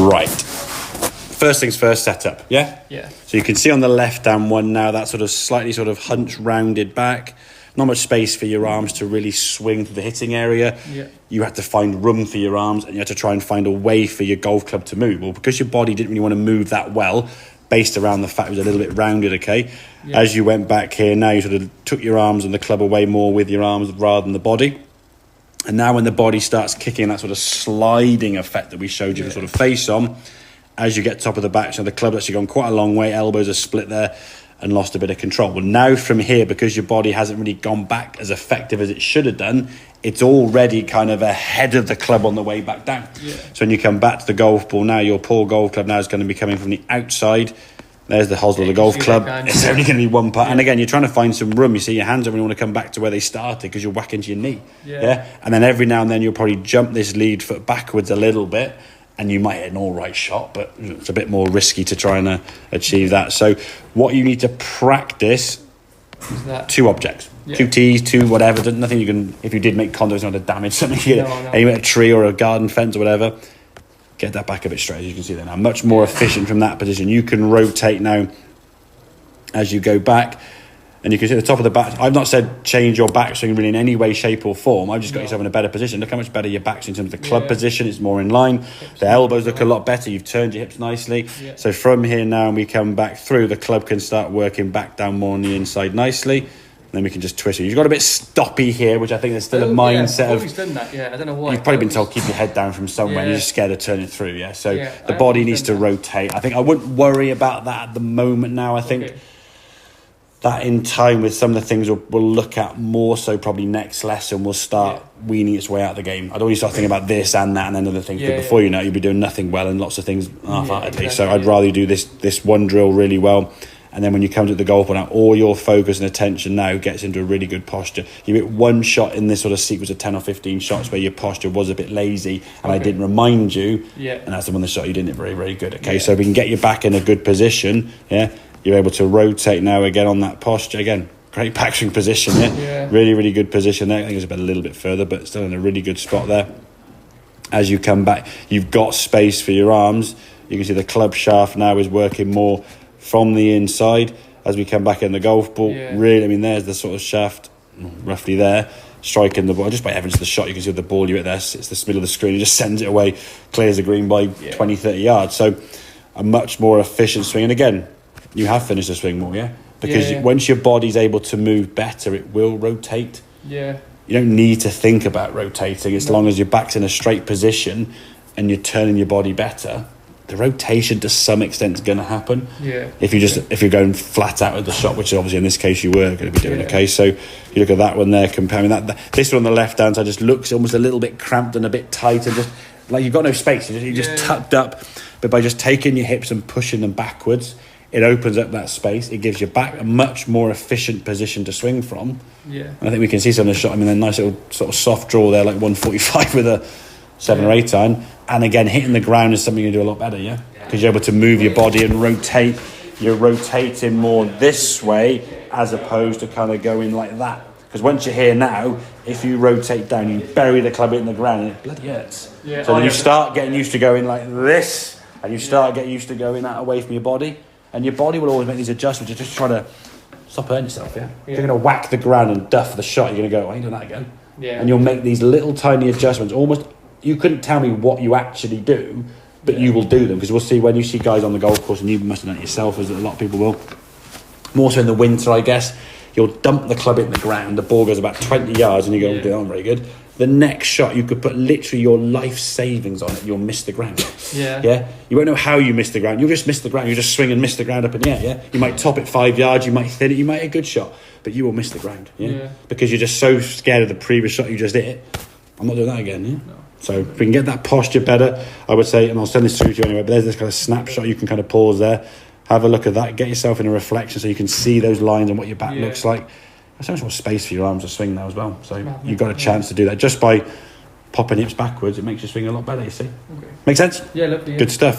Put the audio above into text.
Right. First things first, setup, yeah? Yeah. So you can see on the left-hand one now, that sort of slightly sort of hunched, rounded back. Not much space for your arms to really swing to the hitting area. Yeah. You had to find room for your arms, and you had to try and find a way for your golf club to move. Well, because your body didn't really want to move that well, based around the fact it was a little bit rounded, okay? Yeah. As you went back here, now you sort of took your arms and the club away more with your arms rather than the body. And now when the body starts kicking, that sort of sliding effect that we showed you the sort of face on, as you get top of the back, so the club's actually gone quite a long way, elbows are split there and lost a bit of control. Well, now from here, because your body hasn't really gone back as effective as it should have done, it's already kind of ahead of the club on the way back down. Yeah. So when you come back to the golf ball now, your poor golf club now is going to be coming from the outside. There's the hosel of the golf club. It's only going to be one part. Yeah. And again, you're trying to find some room. You see your hands don't really want to come back to where they started because you're whacking to your knee. Yeah. And then every now and then you'll probably jump this lead foot backwards a little bit, and you might hit an all right shot, but it's a bit more risky to try and achieve that. So what you need to practice is that 2 objects. Yeah. 2 tees, 2 whatever. Nothing you can, if you did make condos, not to damage something. Aim at a tree or a garden fence or whatever. Get that back a bit straight, as you can see there now. Much more efficient from that position. You can rotate now as you go back. And you can see the top of the back. I've not said change your backswing really in any way, shape or form. I've just got yourself in a better position. Look how much better your backswing in terms of the club position. It's more in line. The elbows look a lot better. You've turned your hips nicely. Yeah. So from here now, we come back through. The club can start working back down more on the inside nicely. Then we can just twist it. You've got a bit stoppy here, which I think there's still a mindset I've always done that. Yeah, I don't know why. You've probably been told keep your head down from somewhere. And you're just scared of turning it through. Yeah. So the body needs to rotate. I think I wouldn't worry about that at the moment. Now I think. That in time with some of the things we'll look at more so probably next lesson will start weaning its way out of the game. I'd always start thinking about this and that and then other things, but before you know it, you'll be doing nothing well and lots of things half-heartedly. Exactly. So I'd rather you do this one drill really well, and then when you come to the golf ball now, all your focus and attention now gets into a really good posture. You hit one shot in this sort of sequence of 10 or 15 shots where your posture was a bit lazy and I didn't remind you, and that's the one the shot you didn't hit very, very good. Okay, so we can get you back in a good position, You're able to rotate now again on that posture. Again, great backswing position, Really, really good position there. I think it's a little bit further, but still in a really good spot there. As you come back, you've got space for your arms. You can see the club shaft now is working more from the inside as we come back in the golf ball. Really, I mean, there's the sort of shaft roughly there, striking the ball. Just by evidence of the shot, you can see the ball you hit there. It's the middle of the screen. It just sends it away, clears the green by 20, 30 yards. So a much more efficient swing. And again, you have finished the swing more, because once your body's able to move better, it will rotate. You don't need to think about rotating as long as your back's in a straight position and you're turning your body better. The rotation to some extent is going to happen. If you're going flat out with the shot, which obviously in this case you were going to be doing. Okay, so you look at that one there, comparing that. This one on the left hand side just looks almost a little bit cramped and a bit tight, and just like you've got no space. You're just tucked up. But by just taking your hips and pushing them backwards, it opens up that space. It gives your back a much more efficient position to swing from. And I think we can see some of the shot. I mean, a nice little sort of soft draw there, like 145 with a 7 or 8 iron. And again, hitting the ground is something you do a lot better, because you're able to move your body and rotate. You're rotating more this way as opposed to kind of going like that. Because once you're here now, if you rotate down, you bury the club in the ground and it bloody hurts. So then you start getting used to going like this, and you start getting used to going that away from your body. And your body will always make these adjustments. You're just trying to stop hurting yourself, If you're going to whack the ground and duff the shot, you're going to go, I ain't doing that again. And you'll make these little tiny adjustments. Almost, you couldn't tell me what you actually do, but you will do them. Because we'll see when you see guys on the golf course, and you must have done it yourself, as a lot of people will. More so in the winter, I guess. You'll dump the club in the ground. The ball goes about 20 yards, and you go, oh, very good. The next shot, you could put literally your life savings on it. You'll miss the ground. You won't know how you miss the ground. You'll just miss the ground. You just swing and miss the ground up in the air. You might top it 5 yards. You might thin it. You might hit a good shot, but you will miss the ground. Because you're just so scared of the previous shot you just hit. I'm not doing that again. No. So if we can get that posture better, I would say, and I'll send this through to you anyway. But there's this kind of snapshot. You can kind of pause there, have a look at that, get yourself in a reflection so you can see those lines and what your back looks like. There's so much more space for your arms to swing now as well. So you've got a chance to do that. Just by popping hips backwards, it makes you swing a lot better, you see. Make sense? Lovely. Good stuff.